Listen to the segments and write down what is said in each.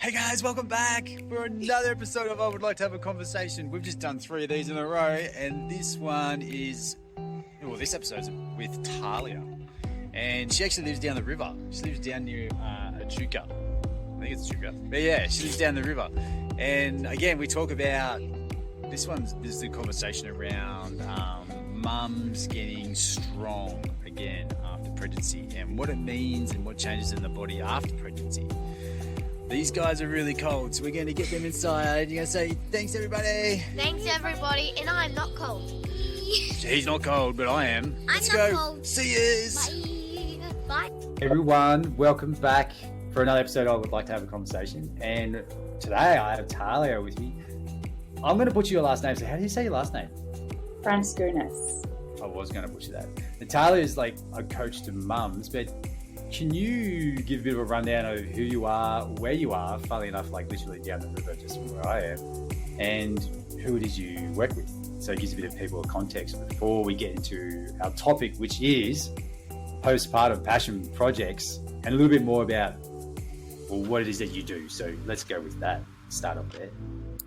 Hey guys, welcome back for another episode of I Would Like to Have a Conversation. We've just done 3 of these in a row, and this episode's with Talia. And she actually lives down the river. She lives down near Echuca. I think it's Echuca. But yeah, she lives down the river. And again, we talk about, this is the conversation around mums getting strong again after pregnancy and what it means and what changes in the body after pregnancy. These guys are really cold, so we're going to get them inside. You're going to say, thanks everybody. Thanks everybody, and I'm not cold. He's not cold, but I am. Let's not go. cold. See yous. Bye. Everyone, welcome back for another episode of I Would Like to Have a Conversation. And today I have Talia with me. I'm going to butcher your last name, so how do you say your last name? Franskunas. I was going to butcher that. Talia is like a coach to mums, but can you give a bit of a rundown of who you are, where you are, funnily enough, like literally down the river just from where I am, and who it is you work with? So it gives a bit of people a context before we get into our topic, which is postpartum passion projects, and a little bit more about what it is that you do. So let's go with that. Start off there.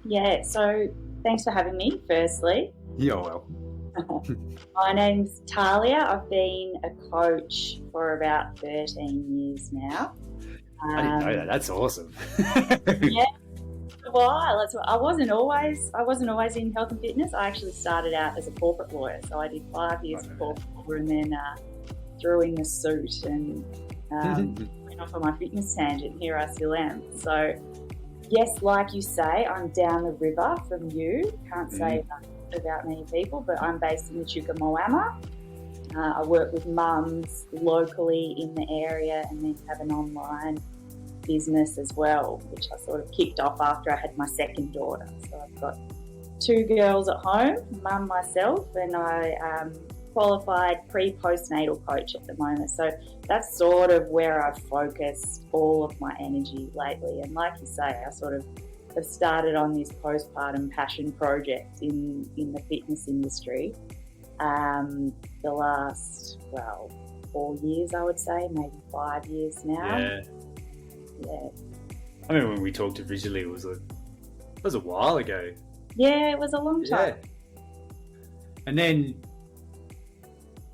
Yeah, so thanks for having me, firstly. You're welcome. My name's Talia. I've been a coach for about 13 years now. I didn't know that. That's awesome. Yeah, a while. I wasn't always in health and fitness. I actually started out as a corporate lawyer, so I did 5 years of corporate law and then threw in the suit and went off on my fitness tangent. Here I still am. So yes, like you say, I'm down the river from you. Can't say that about many people, but I'm based in Echuca, Moama. I work with mums locally in the area and then have an online business as well, which I sort of kicked off after I had my second daughter. So I've got 2 girls at home, mum myself, and I qualified pre-postnatal coach at the moment. So that's sort of where I've focused all of my energy lately. And like you say, I sort of have started on this postpartum passion project in the fitness industry the last, 4 years, I would say, maybe 5 years now. Yeah. I mean, when we talked originally, it was a while ago. Yeah, it was a long time. Yeah. And then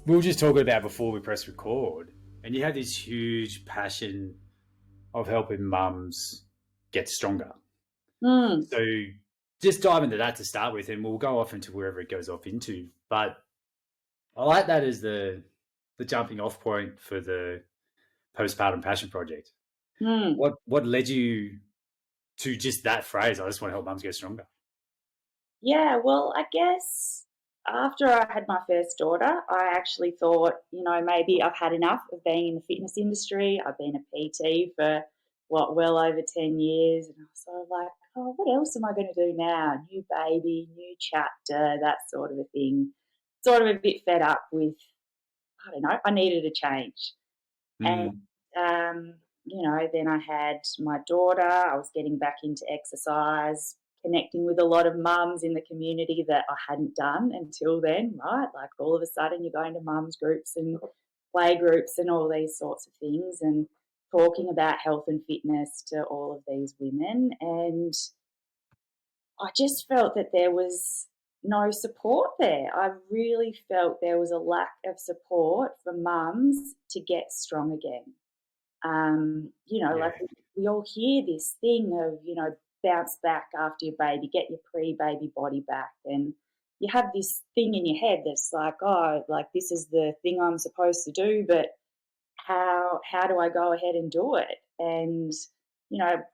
we were just talking about before we press record, and you had this huge passion of helping mums get stronger. So just dive into that to start with, and we'll go off into wherever it goes off into. But I like that as the jumping off point for the postpartum passion project. What led you to just that phrase? I just want to help mums get stronger. Yeah, well, I guess after I had my first daughter, I actually thought, maybe I've had enough of being in the fitness industry. I've been a PT for well over 10 years, and I was sort of like, oh, what else am I going to do now? New baby, new chapter, that sort of a thing. Sort of a bit fed up with, I don't know, I needed a change. And, then I had my daughter. I was getting back into exercise, connecting with a lot of mums in the community that I hadn't done until then, right? Like all of a sudden you're going to mums groups and play groups and all these sorts of things, and talking about health and fitness to all of these women. And I just felt that there was no support there. I really felt there was a lack of support for mums to get strong again. Like we all hear this thing of, bounce back after your baby, get your pre-baby body back. And you have this thing in your head that's like, oh, like this is the thing I'm supposed to do, but how do I go ahead and do it? And,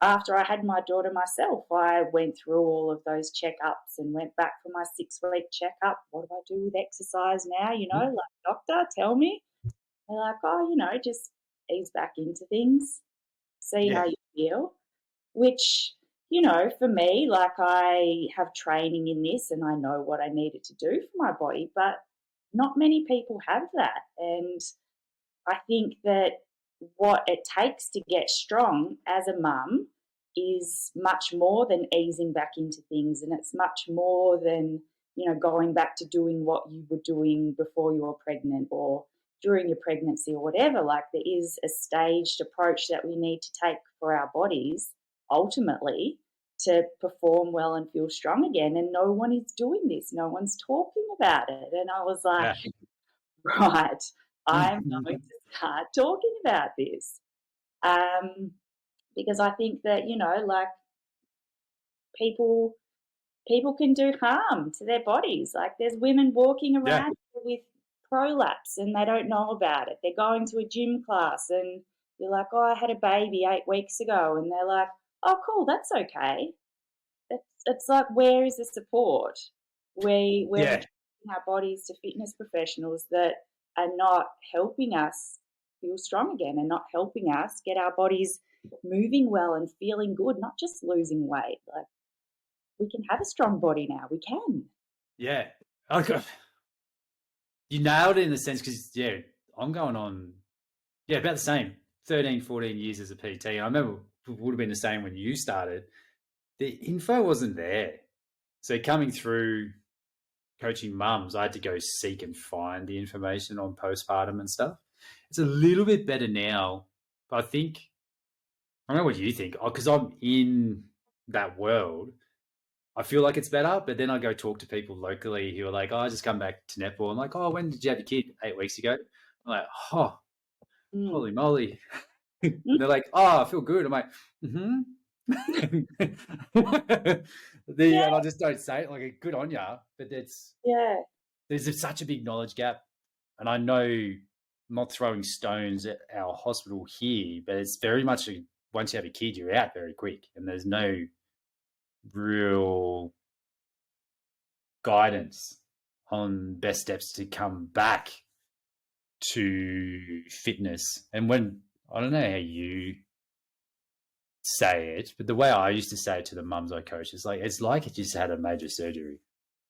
after I had my daughter myself, I went through all of those checkups and went back for my 6-week checkup. What do I do with exercise now? Like, doctor, tell me. They're like, oh, just ease back into things, see how you feel, which, for me, like I have training in this and I know what I needed to do for my body, but not many people have that. And I think that what it takes to get strong as a mum is much more than easing back into things, and it's much more than, going back to doing what you were doing before you were pregnant or during your pregnancy or whatever. Like there is a staged approach that we need to take for our bodies ultimately to perform well and feel strong again. And no one is doing this. No one's talking about it. And I was like, right, I'm going to start talking about this. Because I think that, you know, like people can do harm to their bodies. Like there's women walking around with prolapse and they don't know about it. They're going to a gym class and you're like, oh, I had a baby 8 weeks ago. And they're like, oh, cool, that's okay. It's like, where is the support? We're taking our bodies to fitness professionals that are not helping us feel strong again and not helping us get our bodies moving well and feeling good, not just losing weight. Like, we can have a strong body now. We can. Yeah. You nailed it in the sense because, I'm going on, about the same, 13, 14 years as a PT. I remember it would have been the same when you started. The info wasn't there. So coming through coaching mums, I had to go seek and find the information on postpartum and stuff. It's a little bit better now, but I don't know what you think, because I'm in that world. I feel like it's better, but then I go talk to people locally who are like, oh, I just come back to netball. I'm like, oh, when did you have your kid? 8 weeks ago. I'm like, oh, holy moly. And they're like, oh, I feel good. I'm like, and I just don't say it, like, good on ya. But there's such a big knowledge gap. And I know I'm not throwing stones at our hospital here, but it's very much once you have a kid, you're out very quick. And there's no real guidance on best steps to come back to fitness. And when, I don't know how you say it, but the way I used to say it to the mums I coach is like, it's like it just had a major surgery,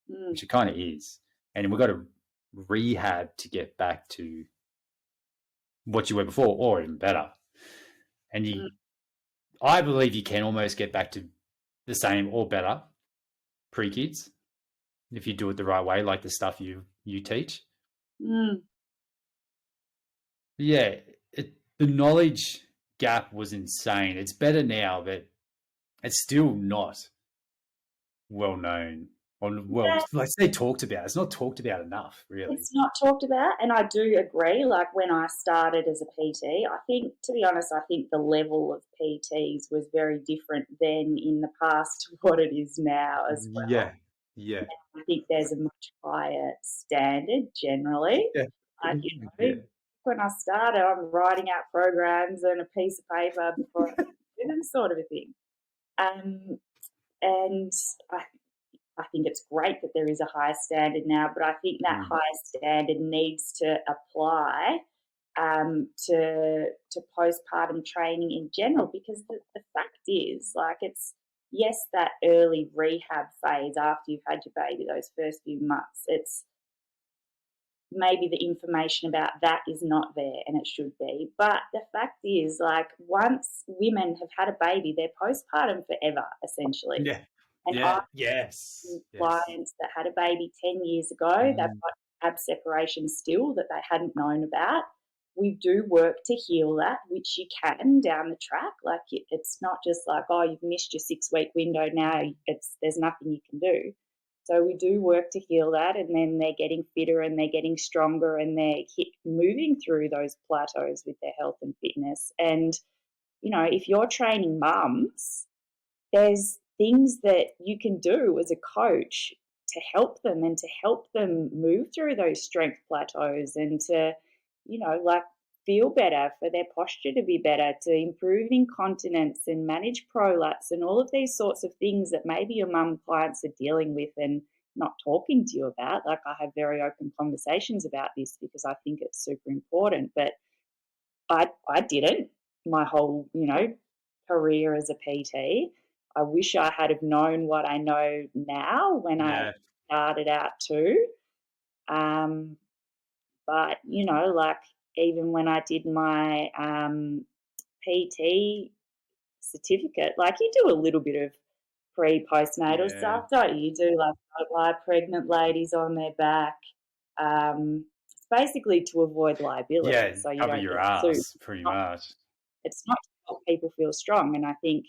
which it kind of is. And we've got to rehab to get back to what you were before or even better. And I believe you can almost get back to the same or better pre-kids if you do it the right way, like the stuff you teach. The knowledge gap was insane. It's better now, but it's still not well known. Like they talked about. It's not talked about enough, really. It's not talked about, and I do agree. Like when I started as a PT, I think, to be honest, I think the level of PTs was very different then in the past to what it is now as well. Yeah. And I think there's a much higher standard generally. When I started, I'm writing out programs on a piece of paper before I do them, sort of a thing. And I think it's great that there is a higher standard now, but I think that higher standard needs to apply to postpartum training in general, because the fact is, like, it's, yes, that early rehab phase after you've had your baby, those first few months, it's maybe the information about that is not there, and it should be. But the fact is, like, once women have had a baby, they're postpartum forever, essentially. Yeah. And clients that had a baby 10 years ago, they've got ab separation still that they hadn't known about. We do work to heal that, which you can down the track. Like, it's not just like, oh, you've missed your 6-week window now, there's nothing you can do. So we do work to heal that, and then they're getting fitter and they're getting stronger and they're moving through those plateaus with their health and fitness. And, you know, if you're training mums, there's things that you can do as a coach to help them and to help them move through those strength plateaus and to, you know, like, feel better, for their posture to be better, to improve incontinence and manage prolapse and all of these sorts of things that maybe your mum clients are dealing with and not talking to you about. Like, I have very open conversations about this because I think it's super important, but I didn't my whole, you know, career as a PT. I wish I had have known what I know now when I started out too. But, you know, like, even when I did my PT certificate, like, you do a little bit of pre-postnatal stuff, don't you? You do, like, lie pregnant ladies on their back. It's basically to avoid liability. Yeah, so you cover don't your get ass, sued. pretty much. It's not to help people feel strong. And I think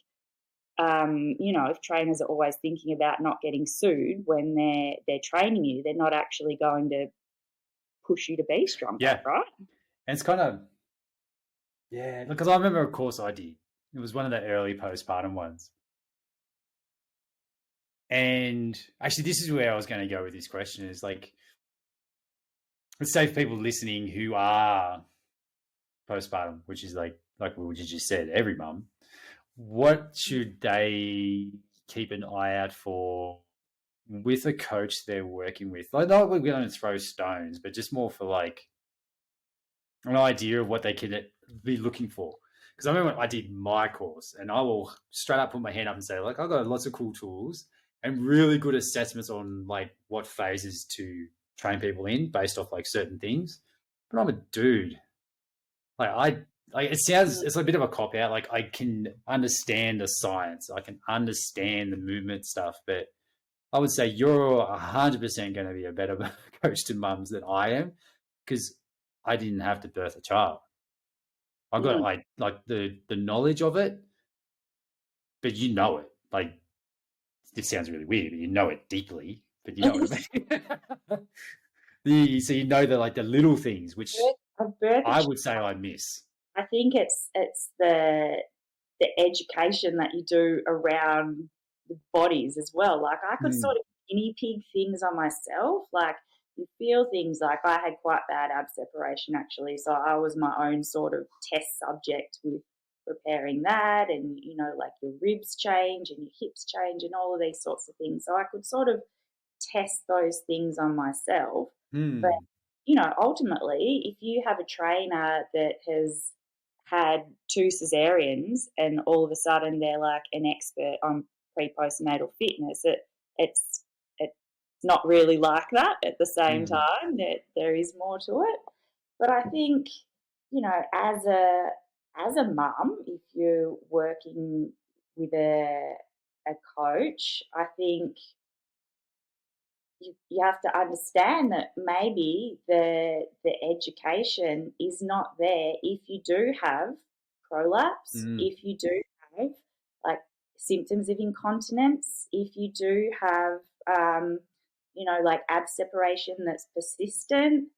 if trainers are always thinking about not getting sued when they're training you, they're not actually going to push you to be stronger, right? And it's kind of, because I remember a course I did. It was one of the early postpartum ones. And actually, this is where I was going to go with this question is like, let's say for people listening who are postpartum, which is like we just said, every mum, what should they keep an eye out for with a coach they're working with? Like, not we're going to throw stones, but just more for like an idea of what they could be looking for. Because I remember I did my course, and I will straight up put my hand up and say, like, I've got lots of cool tools and really good assessments on like what phases to train people in based off like certain things. But I'm a dude. It's a bit of a cop out. Like, I can understand the science, I can understand the movement stuff, but I would say you're 100% going to be a better coach to mums than I am, because I didn't have to birth a child. I've got like the knowledge of it, but you know it. Like, this sounds really weird, but you know it deeply, but you know what I mean. So you know the little things, which I would say I miss. I think it's the education that you do around the bodies as well. Like, I could sort of guinea pig things on myself. Like, you feel things. Like, I had quite bad ab separation actually, so I was my own sort of test subject with preparing that, and like your ribs change and your hips change and all of these sorts of things. So I could sort of test those things on myself. But ultimately, if you have a trainer that has had 2 cesareans and all of a sudden they're like an expert on pre-postnatal fitness, it's not really like that. At the same time, there is more to it. But I think, as a mum, if you're working with a coach, I think you have to understand that maybe the education is not there if you do have prolapse, if you do have like symptoms of incontinence, if you do have like ab separation that's persistent,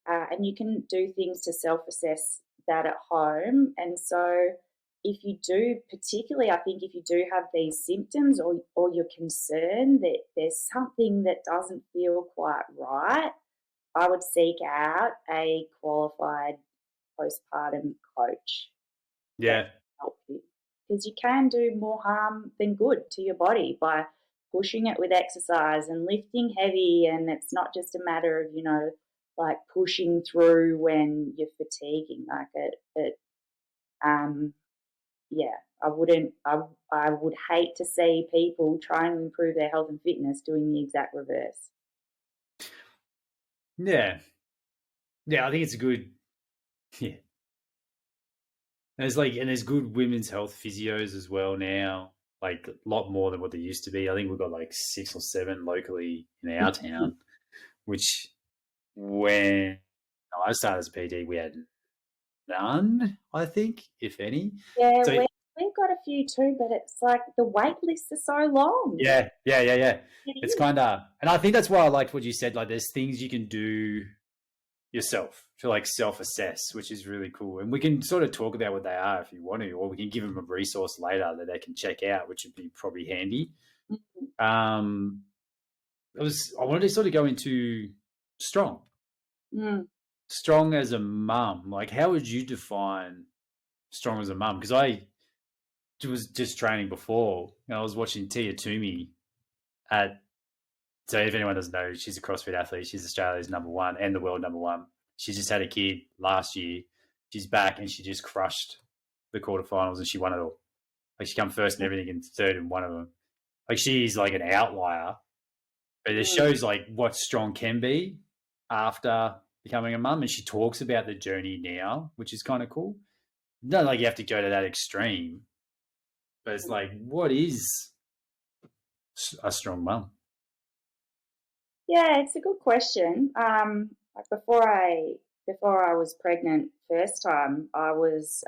and you can do things to self-assess that at home. And so if you do, particularly I think if you do have these symptoms, or you're concerned that there's something that doesn't feel quite right, I would seek out a qualified postpartum coach. Yeah. To help you. Because you can do more harm than good to your body by pushing it with exercise and lifting heavy, and it's not just a matter of, like pushing through when you're fatiguing. Like I would hate to see people trying to improve their health and fitness doing the exact reverse. Yeah, I think it's a good. Yeah, there's good women's health physios as well now, like a lot more than what there used to be. I think we've got like 6 or 7 locally in our town, which when I started as a PD, we had none, I think, if any. Yeah, so, we've got a few too, but it's like the wait lists are so long. Yeah. It's kind of, and I think that's why I liked what you said. Like, there's things you can do yourself to like self-assess, which is really cool. And we can sort of talk about what they are if you want to, or we can give them a resource later that they can check out, which would be probably handy. I wanted to sort of go into strong. Strong as a mum. Like, how would you define strong as a mum? Because I was just training before, and I was watching Tia Toomey so if anyone doesn't know, she's a CrossFit athlete. She's Australia's #1 and the world #1. She just had a kid last year. She's back, and she just crushed the quarterfinals, and she won it all. Like, she come first in everything and third in one of them. Like, she's like an outlier, but it shows like what strong can be after becoming a mum. And she talks about the journey now, which is kind of cool. Not like you have to go to that extreme, but it's like, what is a strong mum? Yeah, it's a good question. Like before I before I was pregnant first time, I was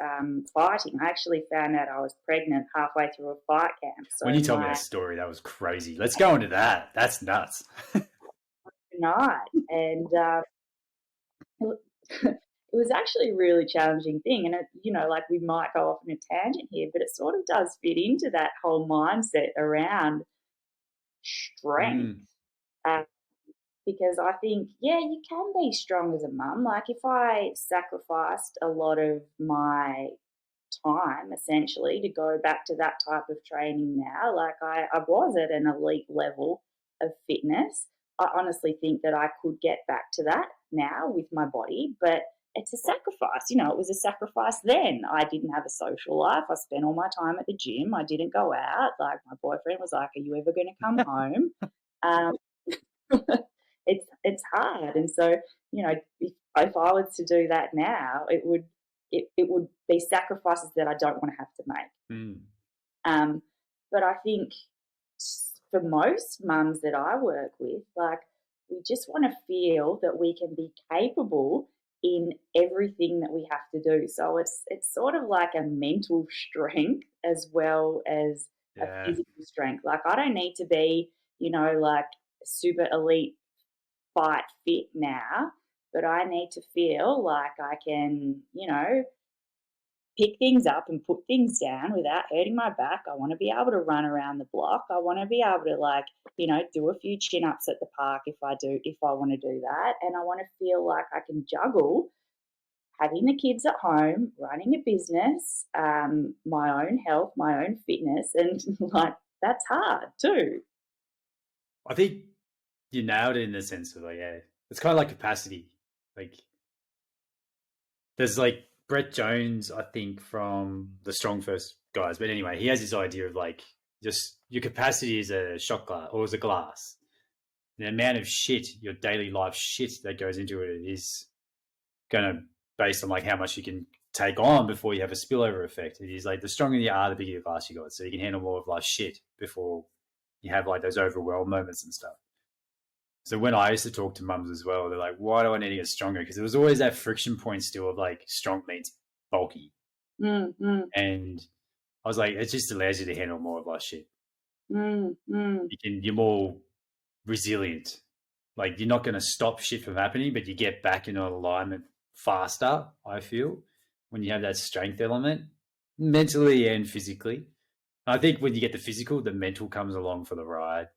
fighting. I actually found out I was pregnant halfway through a fight camp. So when you told me that story, that was crazy. Let's go into that. That's nuts. night, and it was actually a really challenging thing. And, like we might go off on a tangent here, but it sort of does fit into that whole mindset around strength. Because I think, you can be strong as a mum. Like if I sacrificed a lot of my time essentially to go back to that type of training now, like I was at an elite level of fitness. I honestly think that I could get back to that now with my body, but it's a sacrifice. It was a sacrifice then. I didn't have a social life. I spent all my time at the gym. I didn't go out. Like my boyfriend was like, "Are you ever going to come home?" It's hard, and so if I was to do that now, it would be sacrifices that I don't want to have to make. But I think for most mums that I work with, like we just want to feel that we can be capable in everything that we have to do. So it's sort of like a mental strength as well as a physical strength. Like I don't need to be, like super elite fight fit now, but I need to feel like I can, pick things up and put things down without hurting my back. I want to be able to run around the block. I want to be able to do a few chin-ups at the park if I want to do that. And I want to feel like I can juggle having the kids at home, running a business, my own health, my own fitness, and like that's hard too. I think you nailed it in the sense of it's kind of like capacity. Like there's like Brett Jones, I think, from the Strong First guys. But anyway, he has this idea of like just your capacity is a shot glass or as a glass. The amount of shit, your daily life shit that goes into it is going to based on like how much you can take on before you have a spillover effect. It is like the stronger you are, the bigger your glass you got. So you can handle more of life shit before you have like those overwhelmed moments and stuff. So when I used to talk to mums as well, they're like, why do I need to get stronger? Because there was always that friction point still of like strong means bulky. Mm-hmm. And I was like, it just allows you to handle more of life shit. Mm-hmm. You're more resilient. Like you're not going to stop shit from happening, but you get back into alignment faster, I feel, when you have that strength element, mentally and physically. And I think when you get the physical, the mental comes along for the ride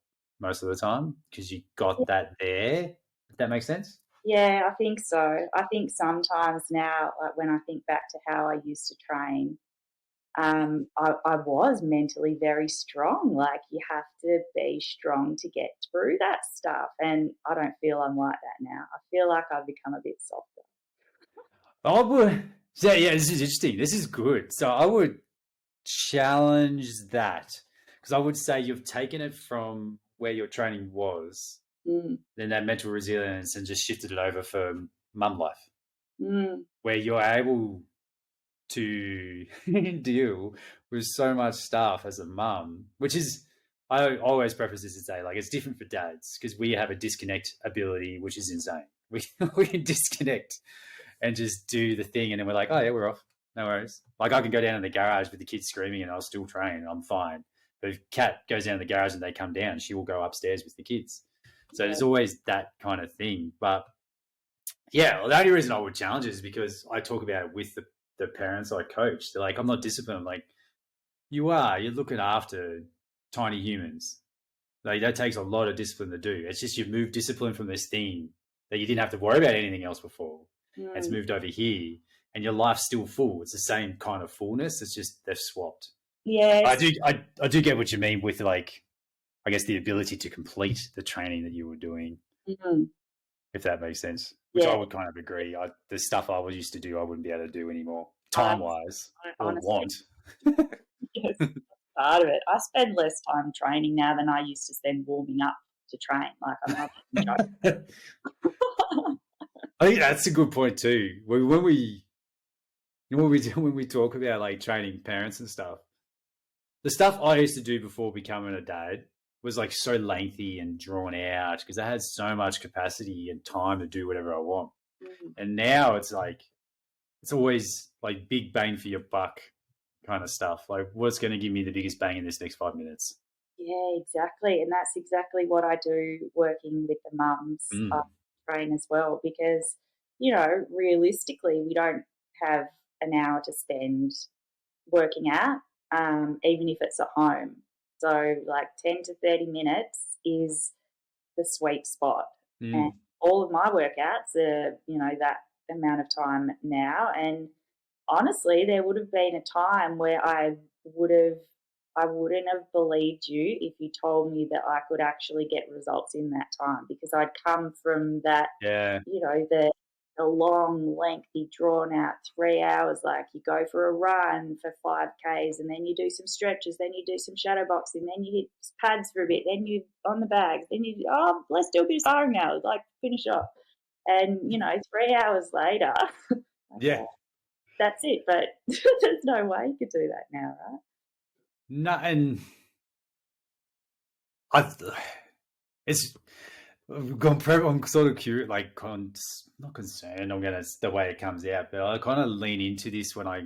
most of the time because you got that there. If that makes sense? Yeah, I think so. I think sometimes now, like when I think back to how I used to train, I was mentally very strong. Like you have to be strong to get through that stuff. And I don't feel I'm like that now. I feel like I've become a bit softer. I would. Yeah, this is interesting. This is good. So I would challenge that because I would say you've taken it from where your training was, then that mental resilience, and just shifted it over for mum life, where you're able to deal with so much stuff as a mum, which is, I always preface this to say, like, it's different for dads because we have a disconnect ability, which is insane. We can disconnect and just do the thing, and then we're like, oh yeah, we're off. No worries. Like I can go down in the garage with the kids screaming and I'll still train. I'm fine. But if Kat goes down in the garage and they come down, she will go upstairs with the kids. So there's always that kind of thing. But yeah, well, the only reason I would challenge it is because I talk about it with the parents I coach. They're like, I'm not disciplined. I'm like, you are. You're looking after tiny humans. Like that takes a lot of discipline to do. It's just you've moved discipline from this thing that you didn't have to worry about anything else before. It's moved over here. And your life's still full. It's the same kind of fullness. It's just they've swapped. Yeah, I do get what you mean with like, I guess the ability to complete the training that you were doing, if that makes sense. Which I would kind of agree. The stuff I used to do, I wouldn't be able to do anymore, time-wise, or want. Yes, part of it. I spend less time training now than I used to spend warming up to train. Like I'm not joking. I think that's a good point too. When we talk about like training parents and stuff, the stuff I used to do before becoming a dad was like so lengthy and drawn out because I had so much capacity and time to do whatever I want. And now it's like, it's always like big bang for your buck kind of stuff. Like, what's going to give me the biggest bang in this next 5 minutes? Yeah, exactly. And that's exactly what I do working with the mums train as well, because, realistically, we don't have an hour to spend working out, even if it's at home. So like 10 to 30 minutes is the sweet spot. And all of my workouts are, that amount of time now. And honestly, there would have been a time where I wouldn't have believed you if you told me that I could actually get results in that time, because I'd come from that, the long, lengthy, drawn out 3 hours. Like, you go for a run for 5Ks, and then you do some stretches, then you do some shadow boxing, then you hit pads for a bit, then you on the bags, then you, let's do a bit of sparring now, like finish off. And, 3 hours later, Yeah. that's it. But there's no way you could do that now, right? No, and I'm sort of curious, like, not concerned. The way it comes out, but I kind of lean into this when I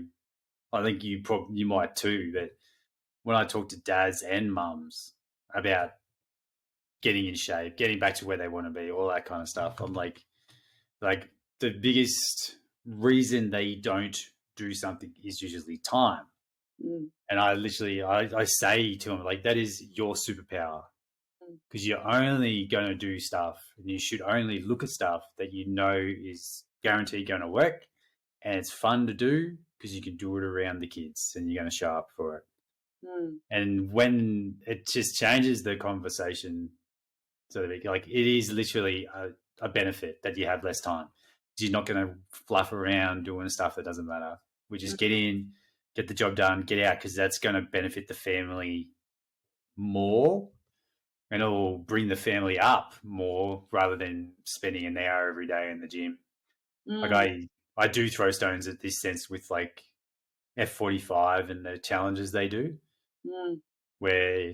think you might too. But when I talk to dads and mums about getting in shape, getting back to where they want to be, all that kind of stuff, I'm like the biggest reason they don't do something is usually time. And I say to them, like, that is your superpower, because you're only going to do stuff, and you should only look at stuff that is guaranteed going to work, and it's fun to do because you can do it around the kids and you're going to show up for it. And when it just changes the conversation, so to speak, like, it is literally a benefit that you have less time. You're not going to fluff around doing stuff that doesn't matter. We just get in, get the job done, get out, because that's going to benefit the family more, and it'll bring the family up more rather than spending an hour every day in the gym. Like, I do throw stones at this sense with like F45 and the challenges they do, where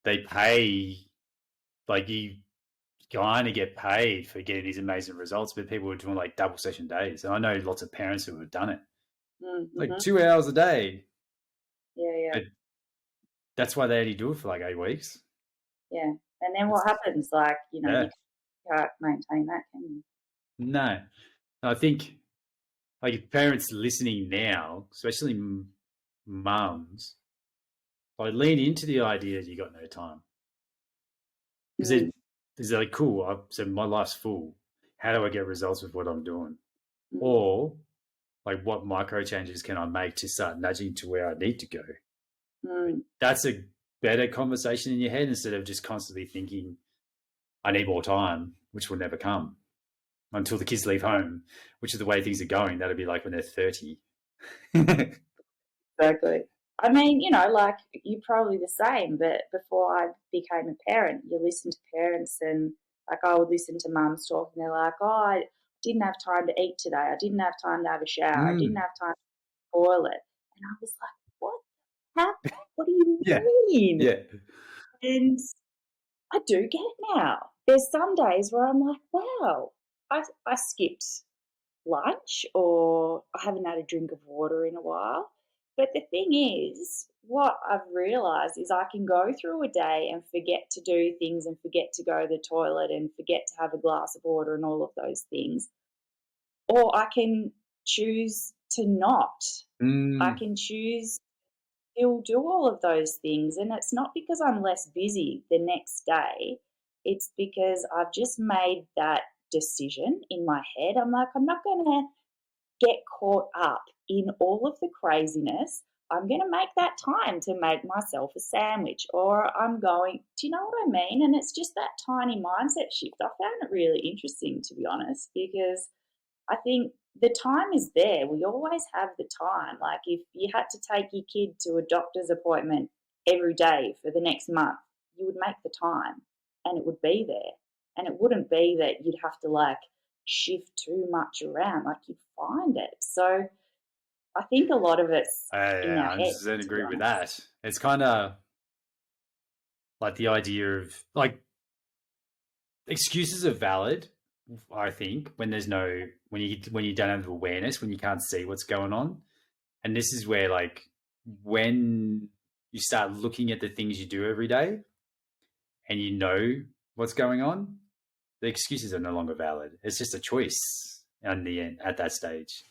they pay, like, you kind of get paid for getting these amazing results, but people are doing like double session days. And I know lots of parents who have done it. Like 2 hours a day. Yeah. But that's why they only do it for like 8 weeks. Yeah. And then what happens? Like, you can't maintain that, can you? No. I think, like, parents listening now, especially mums, like, lean into the idea that you got no time. Because it's like, cool, so my life's full. How do I get results with what I'm doing? Or, like, what micro changes can I make to start nudging to where I need to go? That's a better conversation in your head, instead of just constantly thinking, I need more time, which will never come until the kids leave home, which is the way things are going. That'll be like when they're 30. Exactly. I mean, like, you're probably the same, but before I became a parent, you listen to parents, and like, I would listen to mums talk, and they're like, I didn't have time to eat today. I didn't have time to have a shower. I didn't have time to toilet. And I was like, what? What do you mean? Yeah. And I do get it now. There's some days where I'm like, wow, I skipped lunch, or I haven't had a drink of water in a while. But the thing is, what I've realised is I can go through a day and forget to do things, and forget to go to the toilet, and forget to have a glass of water and all of those things. Or I can choose to not. I can choose to still do all of those things. And it's not because I'm less busy the next day. It's because I've just made that decision in my head. I'm like, I'm not going to get caught up in all of the craziness. I'm going to make that time to make myself a sandwich, or I'm going, do you know what I mean? And it's just that tiny mindset shift. I found it really interesting, to be honest, because I think the time is there. We always have the time. Like, if you had to take your kid to a doctor's appointment every day for the next month, you would make the time, and it would be there. And it wouldn't be that you'd have to like shift too much around. Like, you'd find it. So I think a lot of it's in our heads. I agree with that. It's kind of like the idea of, like, excuses are valid, I think, when you don't have awareness, when you can't see what's going on. And this is where, like, when you start looking at the things you do every day and you know what's going on, the excuses are no longer valid. It's just a choice in the end at that stage.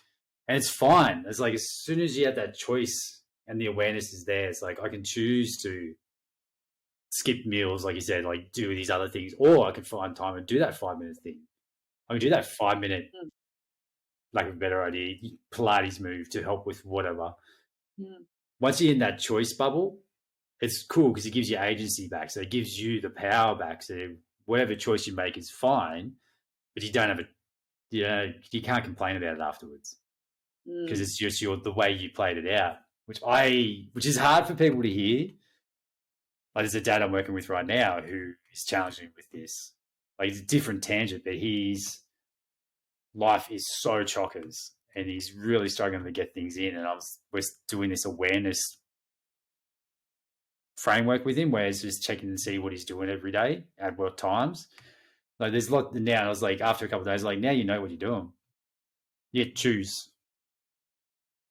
And it's fine. It's like, as soon as you have that choice and the awareness is there, it's like, I can choose to skip meals, like you said, like do these other things, or I can find time and do that 5 minute thing. I can do that 5 minute, like a better idea, Pilates move to help with whatever. Once you're in that choice bubble, it's cool because it gives you agency back. So it gives you the power back. So whatever choice you make is fine, but you don't have you can't complain about it afterwards because it's just the way you played it out, which is hard for people to hear. Like, there's a dad I'm working with right now who is challenging with this. Like, it's a different tangent, but his life is so chockers and he's really struggling to get things in. And we're doing this awareness framework with him where he's just checking to see what he's doing every day at what times. Like, there's a lot now. I was like, after a couple of days, like, now you know what you're doing. Yeah, choose.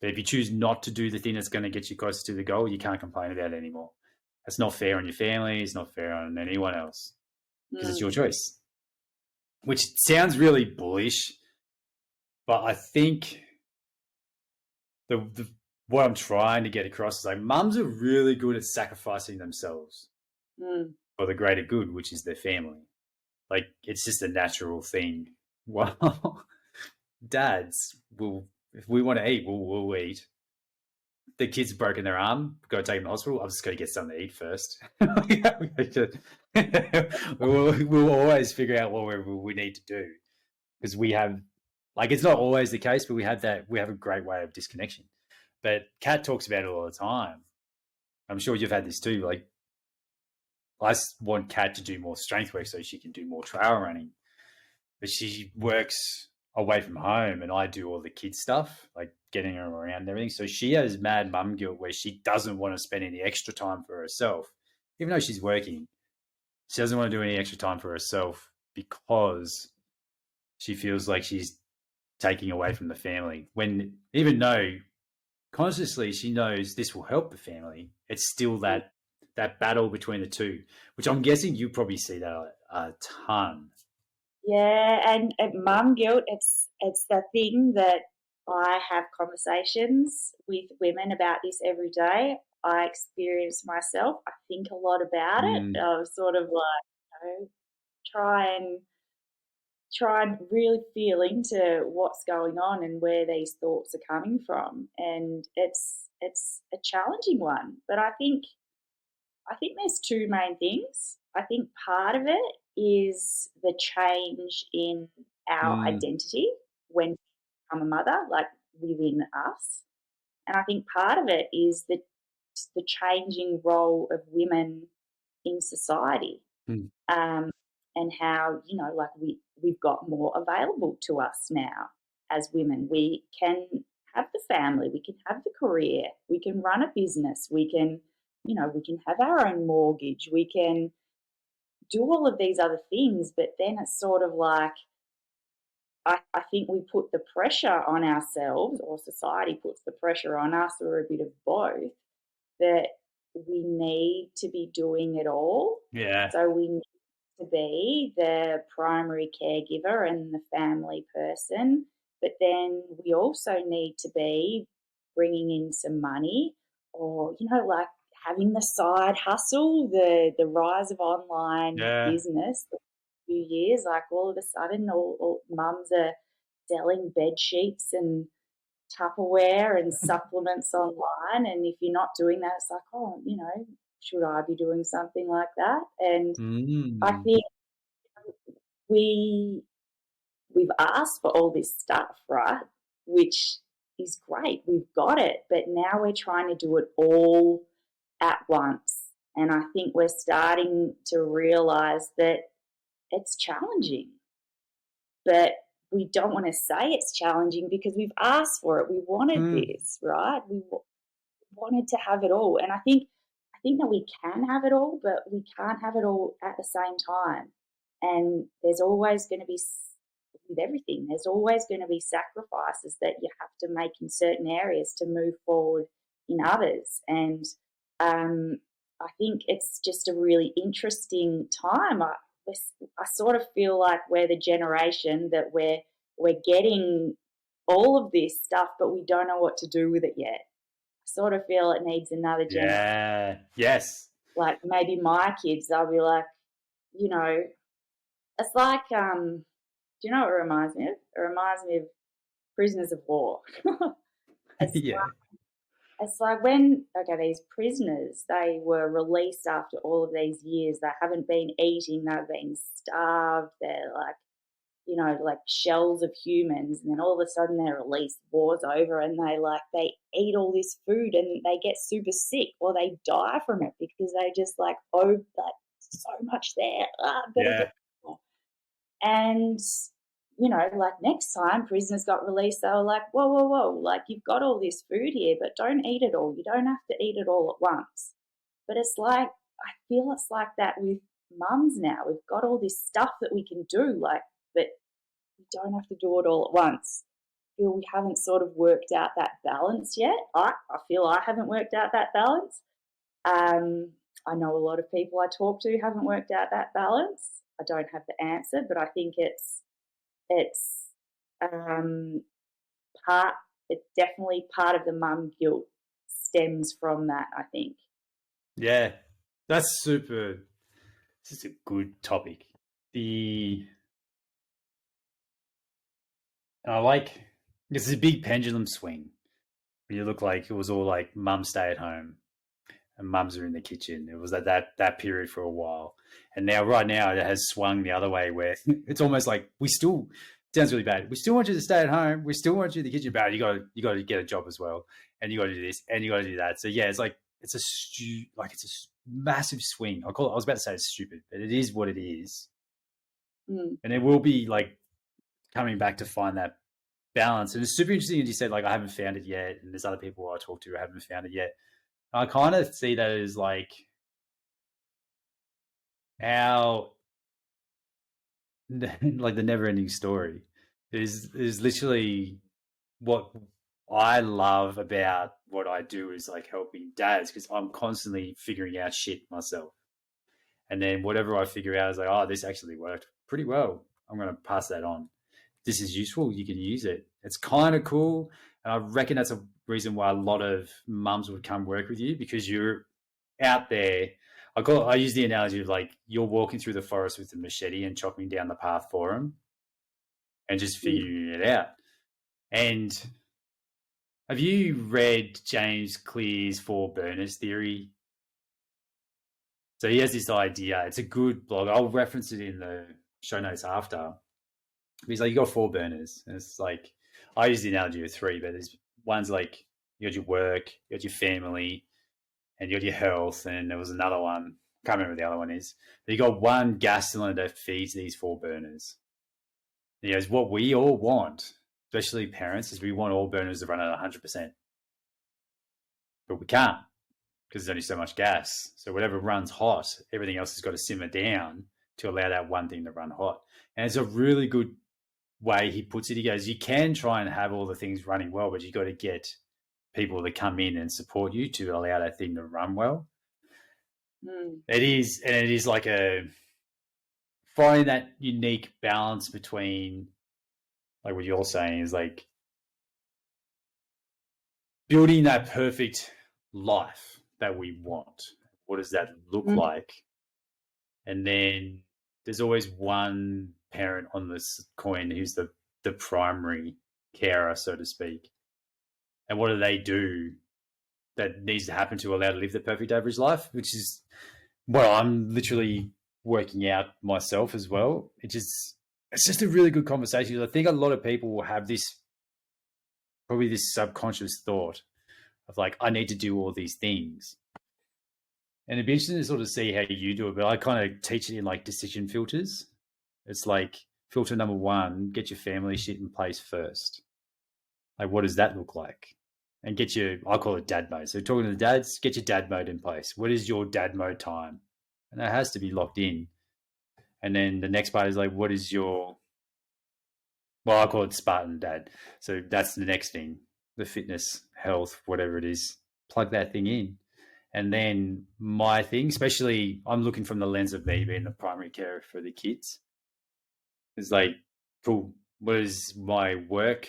But if you choose not to do the thing that's going to get you closer to the goal, you can't complain about it anymore. It's not fair on your family. It's not fair on anyone else because it's your choice, which sounds really bullish. But I think what I'm trying to get across is, like, mums are really good at sacrificing themselves for the greater good, which is their family. Like, it's just a natural thing. Well, dads will, if we want to eat, we'll eat. The kid's broken their arm, got to take them to the hospital. I've just got to get something to eat first. We'll always figure out what we need to do because we have, like, it's not always the case, but we have a great way of disconnection. But Kat talks about it all the time. I'm sure you've had this too. Like, I want Kat to do more strength work so she can do more trail running, but she works away from home and I do all the kids stuff, like getting her around and everything. So she has mad mum guilt where she doesn't want to spend any extra time for herself, even though she's working. She doesn't want to do any extra time for herself because she feels like she's taking away from the family. When, even though consciously she knows this will help the family, it's still that battle between the two, which I'm guessing you probably see that a ton. Yeah, and mum guilt, it's the thing that I have conversations with women about this every day. I experience myself. I think a lot about it. I was sort of like, try and really feel into what's going on and where these thoughts are coming from. And it's a challenging one. But I think there's two main things. I think part of it is the change in our identity when we become a mother, like within us. And I think part of it is the changing role of women in society, and how, like we've got more available to us now as women. We can have the family, we can have the career, we can run a business, we can have our own mortgage, we can do all of these other things, but then it's sort of like, I think we put the pressure on ourselves, or society puts the pressure on us, or a bit of both, that we need to be doing it all. Yeah. So we need to be the primary caregiver and the family person, but then we also need to be bringing in some money, or, like having the side hustle, the rise of online business. Few years, like all of a sudden, all mums are selling bed sheets and Tupperware and supplements online, and if you're not doing that, it's like, oh, should I be doing something like that? And I think we've asked for all this stuff, right? Which is great, we've got it, but now we're trying to do it all at once, and I think we're starting to realise that it's challenging, but we don't want to say it's challenging because we've asked for it. We wanted this, right? We wanted to have it all, and I think that we can have it all, but we can't have it all at the same time. And there's always going to be with everything. There's always going to be sacrifices that you have to make in certain areas to move forward in others. And I think it's just a really interesting time. I sort of feel like we're the generation that we're getting all of this stuff, but we don't know what to do with it yet. I sort of feel it needs another generation. Yeah. Yes. Like maybe my kids, they'll be like, you know, it's like, do you know what it reminds me of? It reminds me of prisoners of war. Yeah. It's like when, these prisoners, they were released after all of these years. They haven't been eating, they've been starved, they're like, you know, like shells of humans, and then all of a sudden they're released, war's over, and they eat all this food and they get super sick or they die from it because they just so much there. Get more. And you know, like next time prisoners got released, they were like, whoa, like you've got all this food here, but don't eat it all. You don't have to eat it all at once. But it's like, I feel it's like that with mums now. We've got all this stuff that we can do, but we don't have to do it all at once. I feel we haven't sort of worked out that balance yet. I feel I haven't worked out that balance. I know a lot of people I talk to haven't worked out that balance. I don't have the answer, but I think it's definitely part of the mum guilt stems from that, I think. Yeah, that's super. This is a good topic. I like, this is a big pendulum swing. You look like it was all like mum stay at home and mums are in the kitchen. It was that period for a while. And now, right now, it has swung the other way where it's almost like sounds really bad. We still want you to stay at home. We still want you in the kitchen, but you got to get a job as well. And you got to do this and you got to do that. So yeah, it's like, it's a massive swing. I was about to say it's stupid, but it is what it is. And it will be like coming back to find that balance. And it's super interesting that you said, like, I haven't found it yet. And there's other people I talk to who haven't found it yet. I kind of see that as like like the never ending story is literally what I love about what I do is like helping dads, because I'm constantly figuring out shit myself. And then whatever I figure out is like, oh, this actually worked pretty well. I'm going to pass that on. This is useful. You can use it. It's kind of cool. And I reckon that's a reason why a lot of mums would come work with you, because you're out there. I use the analogy of like you're walking through the forest with a machete and chopping down the path for them and just figuring it out. And have you read James Clear's 4 burners theory? So he has this idea. It's a good blog. I'll reference it in the show notes after. He's like, you got 4 burners. And it's like, I use the analogy of 3, but there's one's like, you got your work, you got your family, and you got your health. And there was another one. Can't remember what the other one is. But you got one gas cylinder that feeds these 4 burners. And he goes, what we all want, especially parents, is we want all burners to run at 100%. But we can't, because there's only so much gas. So whatever runs hot, everything else has got to simmer down to allow that one thing to run hot. And it's a really good way he puts it. He goes, you can try and have all the things running well, but you've got to get people to come in and support you to allow that thing to run well. It is like finding that unique balance between, like what you're saying is like building that perfect life that we want. What does that look like? And then there's always one parent on this coin who's the primary carer, so to speak. And what do they do that needs to happen to allow to live the perfect average life, which is what I'm literally working out myself as well. It's just a really good conversation. I think a lot of people will have this subconscious thought of like, I need to do all these things. And it'd be interesting to sort of see how you do it, but I kind of teach it in like decision filters. It's like filter number 1, get your family shit in place first. Like, what does that look like? And I call it dad mode. So talking to the dads, get your dad mode in place. What is your dad mode time? And that has to be locked in. And then the next part is like, what is your Well, I call it Spartan Dad. So that's the next thing, the fitness, health, whatever it is. Plug that thing in. And then my thing, especially I'm looking from the lens of me being the primary carer for the kids, is like, cool, what is my work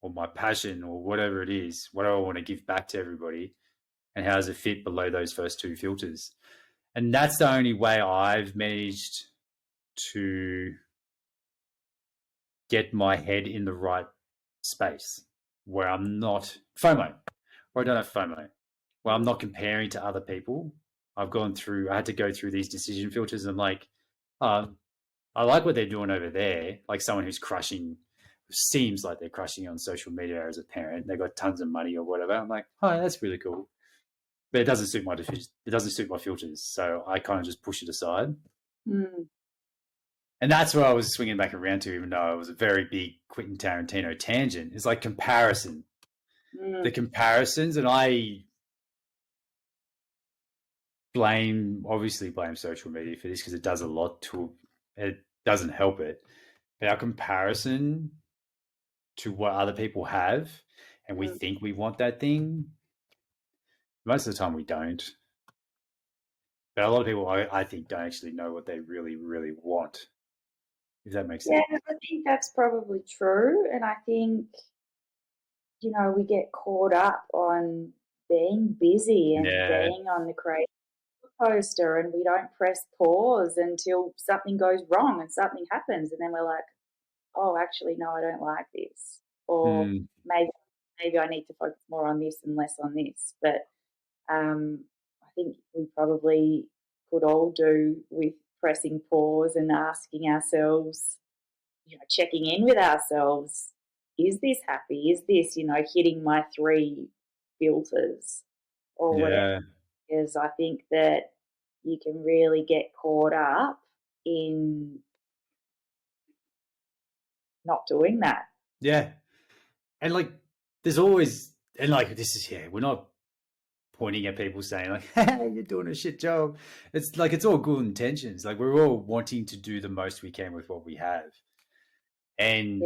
or my passion or whatever it is? What do I want to give back to everybody? And how does it fit below those first two filters? And that's the only way I've managed to get my head in the right space where I'm not FOMO, or I don't have FOMO, where I'm not comparing to other people. I had to go through these decision filters and like, I like what they're doing over there. Like someone who's seems like they're crushing on social media as a parent. They've got tons of money or whatever. I'm like, oh, that's really cool. But it doesn't suit my filters. So I kind of just push it aside. Mm. And that's where I was swinging back around to, even though it was a very big Quentin Tarantino tangent. It's like comparison. The comparisons, and I obviously blame social media for this because it does a lot it doesn't help it. But our comparison to what other people have, and we think we want that thing, most of the time we don't. But a lot of people, I think, don't actually know what they really, really want, if that makes sense. Yeah, I think that's probably true. And I think, we get caught up on being busy and being on the creative coaster, and we don't press pause until something goes wrong and something happens. And then we're like, oh, actually, no, I don't like this. Or maybe I need to focus more on this and less on this. But I think we probably could all do with pressing pause and asking ourselves, checking in with ourselves, is this happy? Is this, hitting my 3 filters or whatever? Because I think that you can really get caught up in not doing that. Yeah. And like, there's always, and like, this is, we're not pointing at people saying like, hey, you're doing a shit job. It's like, it's all good intentions. Like, we're all wanting to do the most we can with what we have. And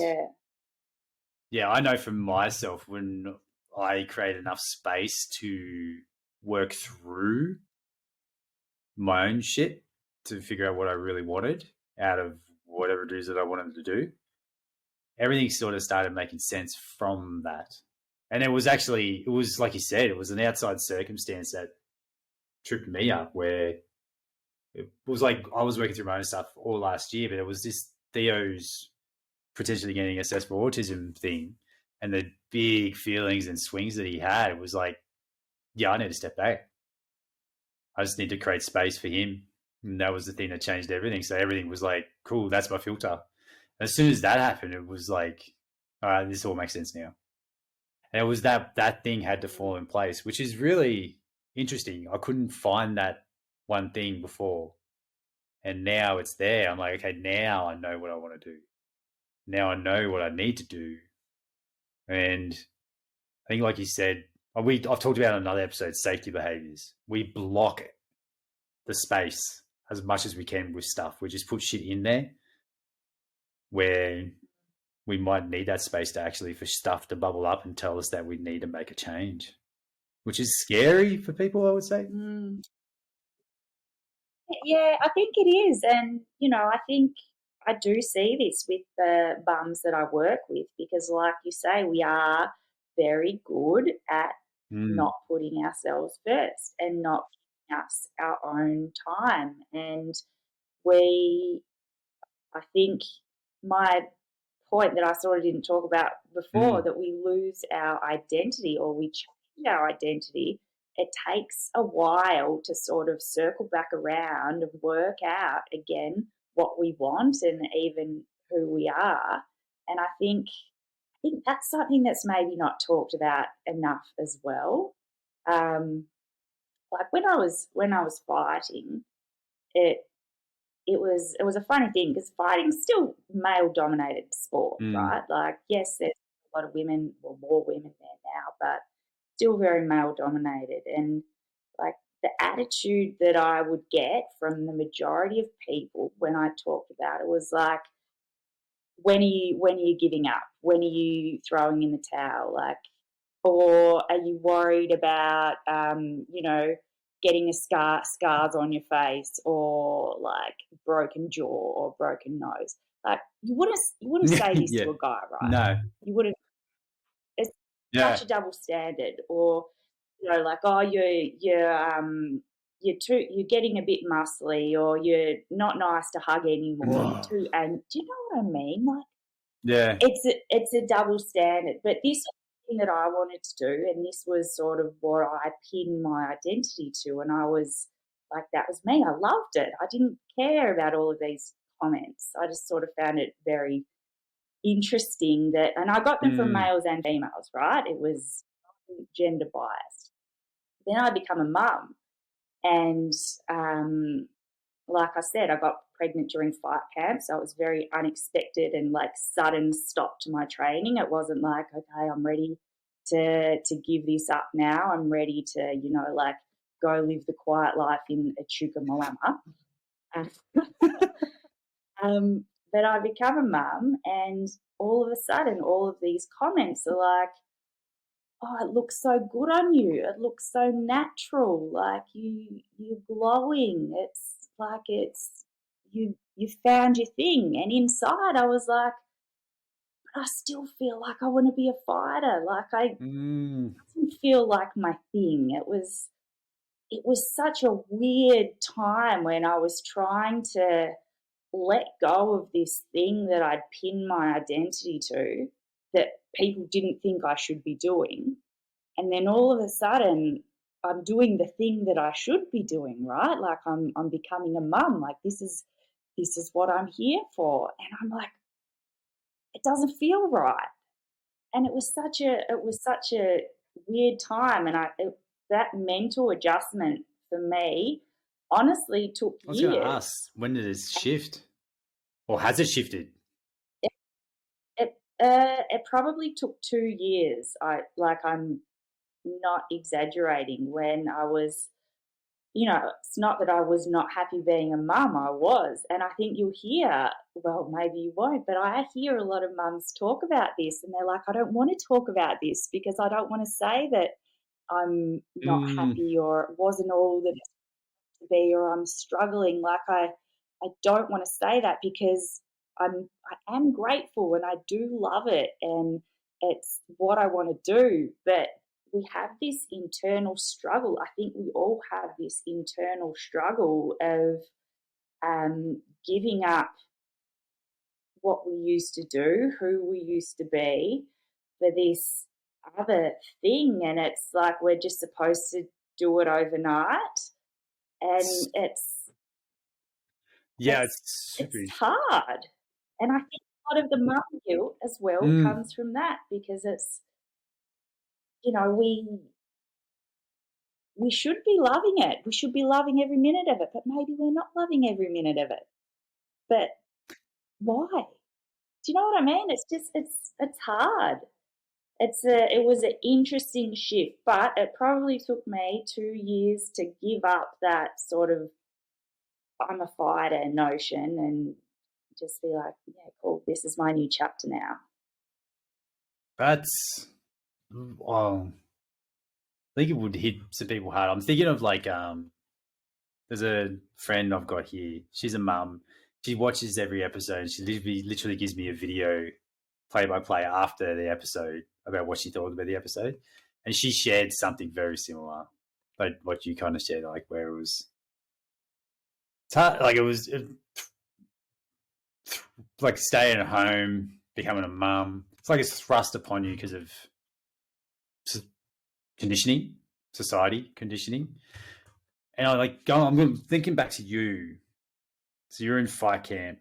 I know for myself, when I create enough space to work through my own shit to figure out what I really wanted out of whatever it is that I wanted to do, everything sort of started making sense from that. And it was like you said, it was an outside circumstance that tripped me up, where it was like I was working through my own stuff all last year, but it was this Theo's potentially getting assessed for autism thing, and the big feelings and swings that he had. It was like, I need to step back. I just need to create space for him. And that was the thing that changed everything. So everything was like, cool, that's my filter. And as soon as that happened, it was like, all right, this all makes sense now. And it was that thing had to fall in place, which is really interesting. I couldn't find that one thing before. And now it's there. I'm like, okay, now I know what I want to do. Now I know what I need to do. And I think, like you said, I've talked about in another episode, safety behaviors. We block the space as much as we can with stuff. We just put shit in there where we might need that space to actually, for stuff to bubble up and tell us that we need to make a change, which is scary for people, I would say. Yeah, I think it is. And, I think I do see this with the bums that I work with, because like you say, we are very good at not putting ourselves first and not giving us our own time. And I think my point that I sort of didn't talk about before, that we lose our identity or we change our identity. It takes a while to sort of circle back around and work out again what we want and even who we are. And I think that's something that's maybe not talked about enough as well. Like when I was fighting, it was a funny thing, because fighting's still male dominated sport, right? Like, yes, there's a lot of women, or more women there now, but still very male dominated. And like the attitude that I would get from the majority of people when I talked about it was like, when are you giving up? When are you throwing in the towel? Like, or are you worried about, getting scars on your face, or like broken jaw or broken nose? Like, you wouldn't say this Yeah. to a guy, right? No. You wouldn't. It's Yeah. such a double standard. Or, like, oh, you're getting a bit muscly, or you're not nice to hug anymore. You're too, and do you know what I mean? Like, Yeah. it's a double standard. But this thing that I wanted to do, and this was sort of what I pinned my identity to, and I was like, that was me. I loved it. I didn't care about all of these comments. I just sort of found it very interesting that, and I got them from males and females, right? It was gender biased. Then I become a mum, and like I said, I got pregnant during fight camp, so it was very unexpected and like sudden stop to my training. It wasn't like, okay, I'm ready to give this up now. I'm ready to, like, go live the quiet life in Echuca Malama. But I become a mum, and all of a sudden, all of these comments are like, oh, it looks so good on you. It looks so natural. Like, you're glowing. It's like you found your thing. And inside, I was like, but I still feel like I want to be a fighter. Like, I didn't feel like my thing. It was such a weird time when I was trying to let go of this thing that I'd pinned my identity to, that people didn't think I should be doing. And then all of a sudden, I'm doing the thing that I should be doing, right? Like, I'm becoming a mum. Like, this is what I'm here for. And I'm like, it doesn't feel right. And it was such a weird time. And that mental adjustment for me honestly took years. I was going to ask, when did it shift, or has it shifted? It probably took 2 years. I'm not exaggerating. When I was, it's not that I was not happy being a mum. I was. And I think you'll hear, well, maybe you won't, but I hear a lot of mums talk about this, and they're like, I don't want to talk about this because I don't want to say that I'm not happy, or it wasn't all that it's to be, or I'm struggling. Like, I don't want to say that because I am grateful and I do love it, and it's what I want to do. But we have this internal struggle. I think we all have this internal struggle of giving up what we used to do, who we used to be, for this other thing. And it's like we're just supposed to do it overnight. And it's hard. And I think a lot of the mum guilt as well comes from that, because it's, we should be loving it. We should be loving every minute of it, but maybe we're not loving every minute of it. But why? Do you know what I mean? It's just, it's hard. It was an interesting shift, but it probably took me 2 years to give up that sort of I'm a fighter notion and just be like, yeah, cool, this is my new chapter now. That's, I think it would hit some people hard. I'm thinking of like, there's a friend I've got here. She's a mum. She watches every episode. She literally gives me a video play-by-play after the episode about what she thought about the episode. And she shared something very similar, like what you kind of shared, like where it was, it's hard, like it was like staying at home, becoming a mum. It's like it's thrust upon you because of conditioning, society conditioning. And I'm thinking back to you. So you're in fight camp,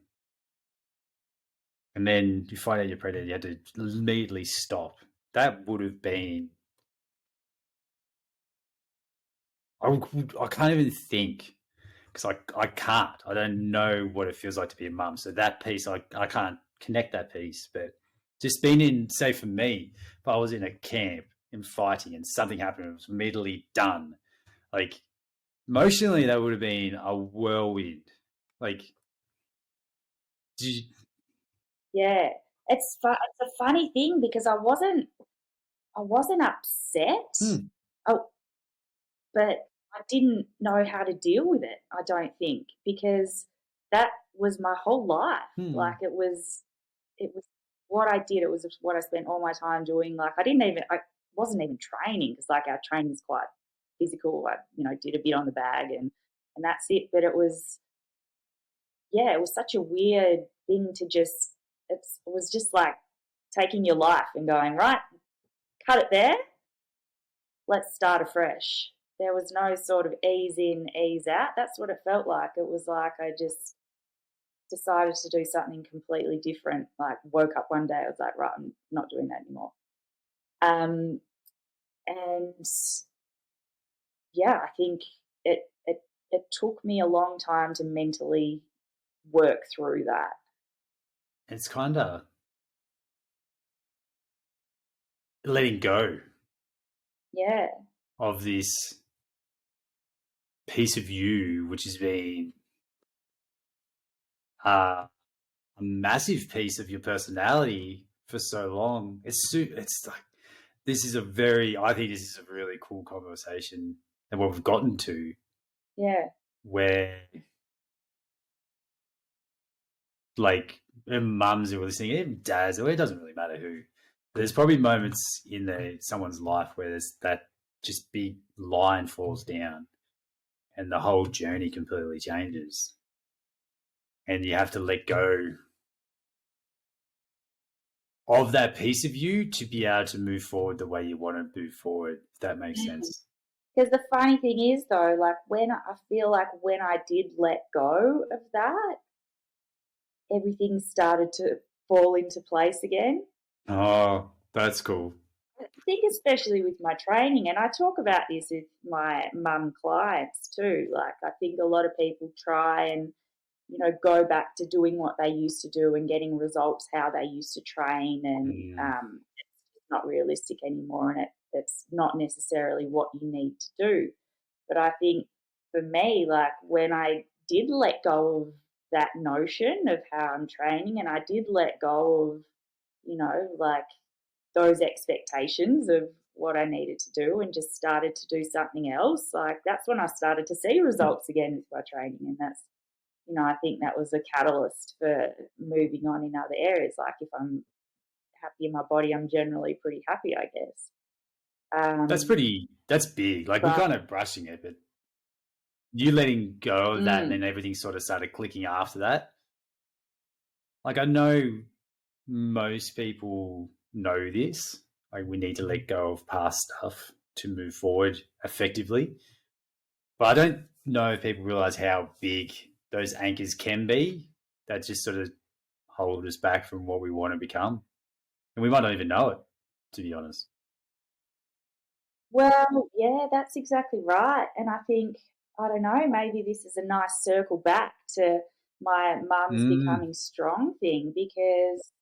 and then you find out you're pregnant. You had to immediately stop. That would have been. I can't even think, because I can't. I don't know what it feels like to be a mum. So that piece, I can't connect that piece. But just being in, say for me, if I was in a camp in fighting and something happened, it was immediately done. Like emotionally, that would have been a whirlwind. Like, Yeah. It's a funny thing because I wasn't upset. Oh, but I didn't know how to deal with it, I don't think, because that was my whole life. Like it was what I did. It was what I spent all my time doing. Like I wasn't even training because like our training is quite physical. I, did a bit on the bag and that's it. But it was, yeah, it was such a weird thing to just, it was just like taking your life and going, right, cut it there. Let's start afresh. There was no sort of ease in, ease out. That's what it felt like. It was like I just decided to do something completely different. Like woke up one day, I was like, right, I'm not doing that anymore. And yeah, I think it took me a long time to mentally work through that. It's kind of letting go. Yeah. Of this piece of you, which has been a massive piece of your personality for so long. It's like, I think this is a really cool conversation and what we've gotten to. Yeah. Where like mums who are listening, even dads, or it doesn't really matter who. There's probably moments in someone's life where there's that just big line falls down and the whole journey completely changes. And you have to let go of that piece of you to be able to move forward the way you want to move forward, if that makes sense. Because the funny thing is, though, like when I did let go of that, everything started to fall into place again. Oh, that's cool. I think especially with my training, and I talk about this with my mum clients too. Like I think a lot of people try and, go back to doing what they used to do and getting results how they used to train, and it's not realistic anymore, and it's not necessarily what you need to do. But I think for me, like when I did let go of that notion of how I'm training, and I did let go of, like those expectations of what I needed to do and just started to do something else, like that's when I started to see results again with my training. And that's, I think that was a catalyst for moving on in other areas. Like if I'm happy in my body, I'm generally pretty happy, I guess. That's big. Like we're kind of brushing it, but you letting go of that and then everything sort of started clicking after that. Like I know most people know this. Like we need to let go of past stuff to move forward effectively. But I don't know if people realize how big those anchors can be that just sort of hold us back from what we want to become. And we might not even know it, to be honest. Well, yeah, that's exactly right. And I think, I don't know, maybe this is a nice circle back to my mum's becoming strong thing, because,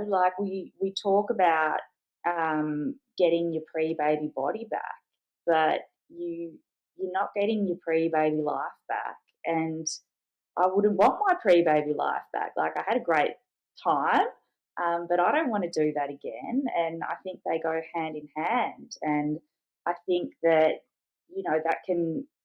like we talk about getting your pre-baby body back, but you're not getting your pre-baby life back. And I wouldn't want my pre-baby life back. Like I had a great time, but I don't want to do that again. And I think they go hand in hand. And I think that,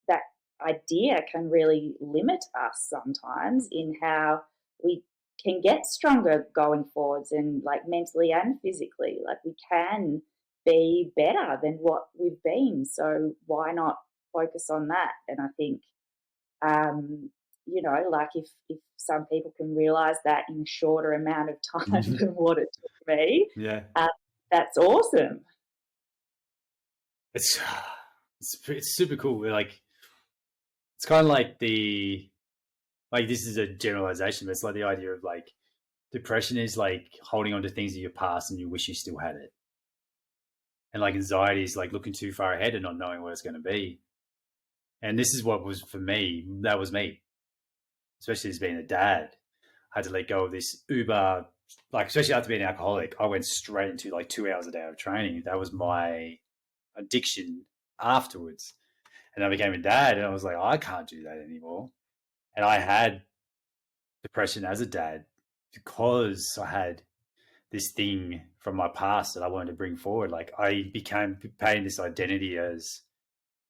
that idea can really limit us sometimes in how we can get stronger going forwards, and like mentally and physically. Like we can be better than what we've been. So why not focus on that? And I think, like if some people can realize that in a shorter amount of time than what it took me, that's awesome. It's super cool. Like it's kind of like this is a generalization, but it's like the idea of like depression is like holding on to things of your past and you wish you still had it. And like anxiety is like looking too far ahead and not knowing what it's going to be. And this is what was for me. That was me, especially as being a dad. I had to let go of this uber, like especially after being an alcoholic, I went straight into like 2 hours a day of training. That was my addiction afterwards. And I became a dad and I was like, I can't do that anymore. And I had depression as a dad. because I had this thing from my past that I wanted to bring forward, like I became paying this identity as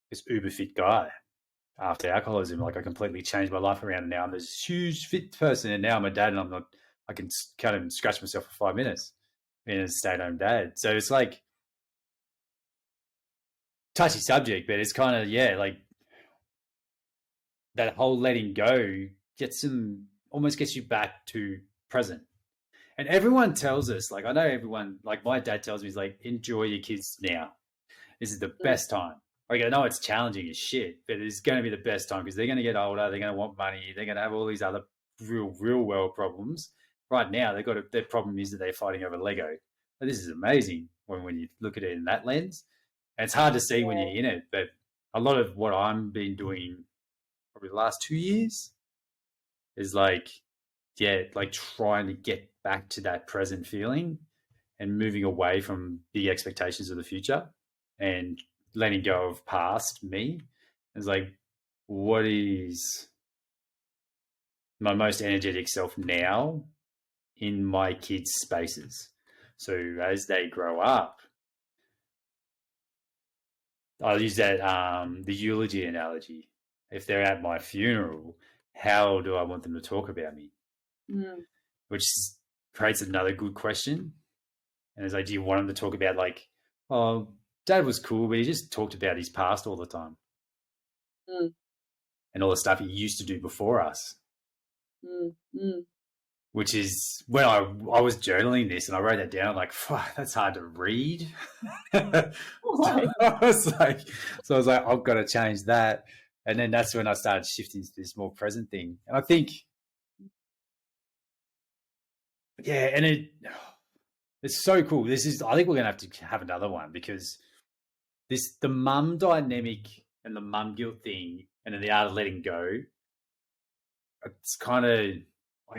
this uber fit guy after alcoholism. Like I completely changed my life around, and now I'm this huge fit person, and now I'm a dad, and I'm not. I can kind of scratch myself for 5 minutes being a stay-at-home dad. So it's like touchy subject, but it's kind of like that whole letting go almost gets you back to present. And everyone tells us, like I know everyone, like my dad tells me, he's like, enjoy your kids now. This is the best time. Like I know it's challenging as shit, but it's going to be the best time because they're going to get older. They're going to want money. They're going to have all these other real world problems. Right now, their problem is that they're fighting over Lego. But this is amazing when you look at it in that lens. And it's hard to see when you're in it, but a lot of what I've been doing probably the last 2 years is like trying to get back to that present feeling and moving away from the expectations of the future and letting go of past me. It's like, what is my most energetic self now in my kids' spaces? So as they grow up, I'll use that the eulogy analogy. If they're at my funeral, how do I want them to talk about me? Which creates another good question. And it's like, do you want them to talk about like, oh, Dad was cool, but he just talked about his past all the time. And all the stuff he used to do before us. Which is when I was journaling this and I wrote that down, like, that's hard to read. I was like, I've got to change that. And then that's when I started shifting to this more present thing. And I think, and it's so cool. I think we're going to have another one because the mum dynamic and the mum guilt thing and then the art of letting go, it's kind of,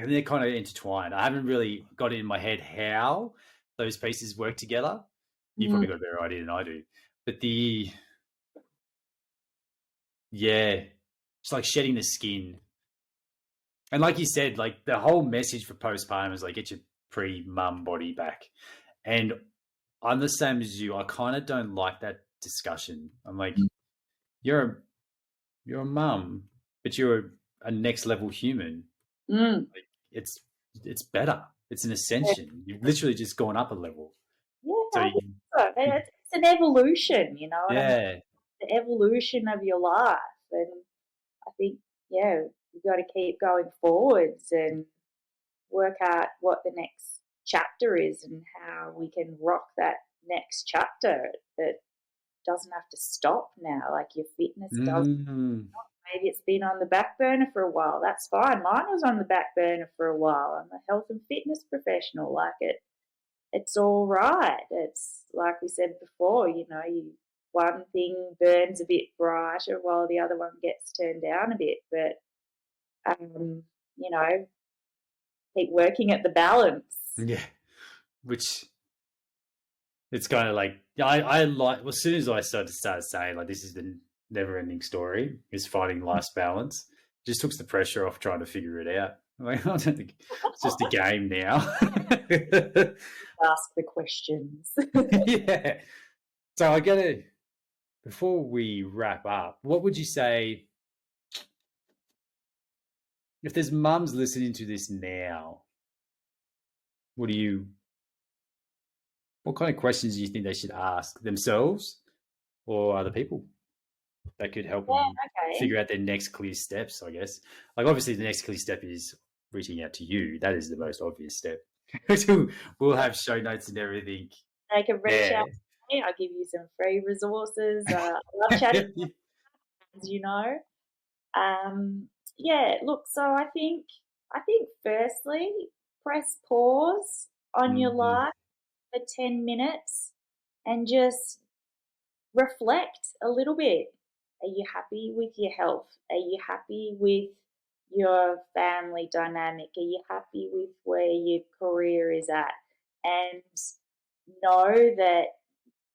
they're kind of intertwined. I haven't really got it in my head how those pieces work together. You've probably got a better idea than I do. But it's like shedding the skin. And like you said, like the whole message for postpartum is like, get your pre-mum body back. And I'm the same as you. I kind of don't like that discussion. I'm like, you're a mum, but you're a next level human. Like, it's better. It's an ascension. You've literally just gone up a level. Yeah, it's an evolution, you know. Yeah. The evolution of your life, and I think you've got to keep going forwards and work out what the next chapter is and how we can rock that next chapter that doesn't have to stop now. Like your fitness doesn't stop. Maybe it's been on the back burner for a while. That's fine. Mine was on the back burner for a while. I'm a health and fitness professional. Like it's all right. It's like we said before, you know, one thing burns a bit brighter while the other one gets turned down a bit. But, you know, keep working at the balance. Yeah. Which it's kind of like, I like, well, as soon as I started saying like, this is the never ending story, is finding life's balance, it just took the pressure off trying to figure it out. Like, I don't think it's just a game now. Ask the questions. Yeah. So I gotta, before we wrap up, what would you say if there's mums listening to this now? What kind of questions do you think they should ask themselves or other people that could help them figure out their next clear steps, I guess? Like, obviously, the next clear step is reaching out to you. That is the most obvious step. We'll have show notes and everything. They can reach out to me. I'll give you some free resources. I love chatting, as you know. Look, so I think firstly, press pause on your life for 10 minutes and just reflect a little bit. Are you happy with your health? Are you happy with your family dynamic? Are you happy with where your career is at? And know that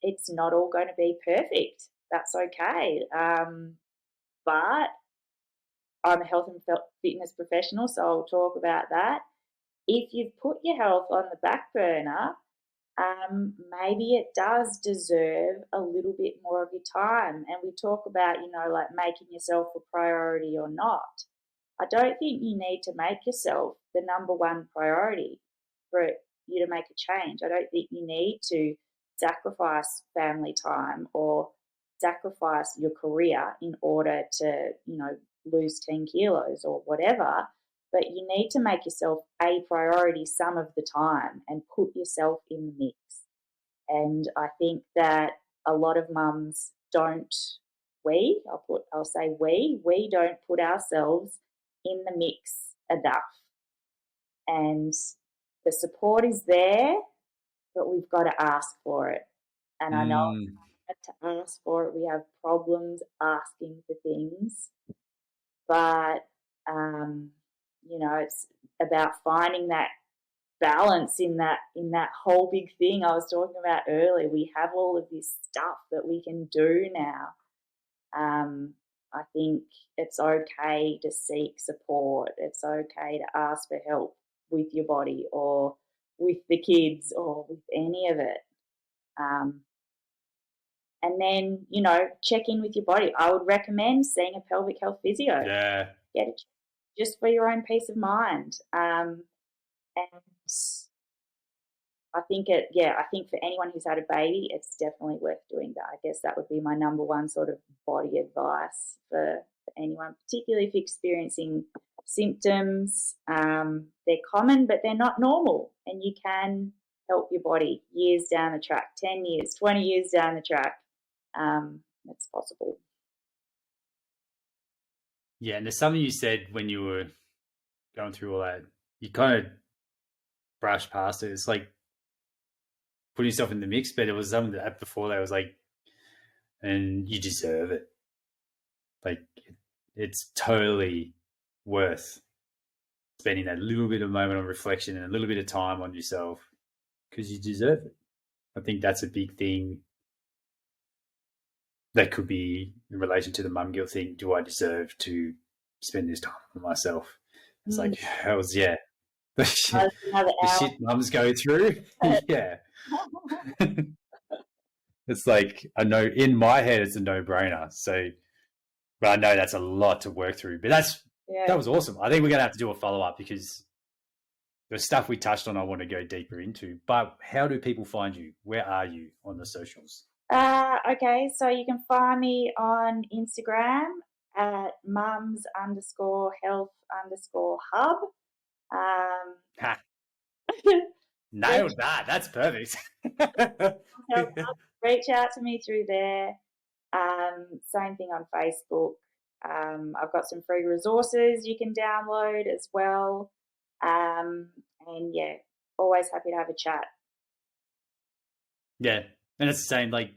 it's not all going to be perfect. That's okay. But I'm a health and fitness professional, so I'll talk about that. if you've put your health on the back burner, maybe it does deserve a little bit more of your time. And we talk about, like making yourself a priority or not. I don't think you need to make yourself the number one priority for you to make a change. I don't think you need to sacrifice family time or sacrifice your career in order to, lose 10 kilos or whatever. But you need to make yourself a priority some of the time and put yourself in the mix. And I think that a lot of mums don't, we don't put ourselves in the mix enough. And the support is there, but we've got to ask for it. And I know to ask for it, we have problems asking for things. But, it's about finding that balance in that whole big thing I was talking about earlier. We have all of this stuff that we can do now. I think it's okay to seek support. It's okay to ask for help with your body or with the kids or with any of it. And then, check in with your body. I would recommend seeing a pelvic health physio. Yeah. Get it just for your own peace of mind. And I think for anyone who's had a baby, it's definitely worth doing that. I guess that would be my number one sort of body advice for anyone, particularly if you're experiencing symptoms. They're common, but they're not normal. And you can help your body years down the track, 10 years, 20 years down the track. It's possible. Yeah, and there's something you said when you were going through all that. You kind of brushed past it. It's like putting yourself in the mix, but it was something that before that was like, and you deserve it. Like, it's totally worth spending that little bit of moment of reflection and a little bit of time on yourself because you deserve it. I think that's a big thing that could be in relation to the mum guilt thing. Do I deserve to spend this time with myself? It's like, hell's yeah. The shit mums go through. Yeah. It's like, I know in my head it's a no-brainer. So, but I know that's a lot to work through. But that was awesome. I think we're going to have to do a follow-up because the stuff we touched on I want to go deeper into. But how do people find you? Where are you on the socials? Okay, so you can find me on Instagram at mums_health_hub. Nailed that. That's perfect. Reach out to me through there. Same thing on Facebook. I've got some free resources you can download as well. And yeah, always happy to have a chat. Yeah. And it's the same, like,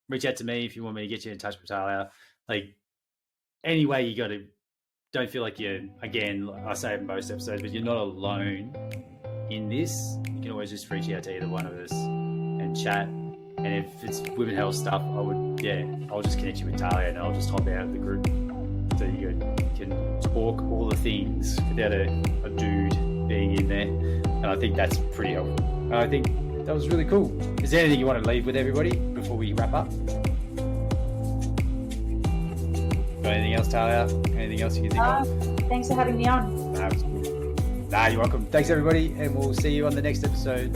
reach out to me if you want me to get you in touch with Talia. Like, any way you got to, don't feel like you're, again, I say it in most episodes, but you're not alone in this. You can always just reach out to either one of us and chat. And if it's women health stuff, I'll just connect you with Talia and I'll just hop out of the group so you can talk all the things without a dude being in there. And I think that's pretty helpful. And I think that was really cool. Is there anything you want to leave with everybody before we wrap up? Got anything else, Talia? Anything else you can think of? Thanks for having me on. You're welcome. Thanks, everybody, and we'll see you on the next episode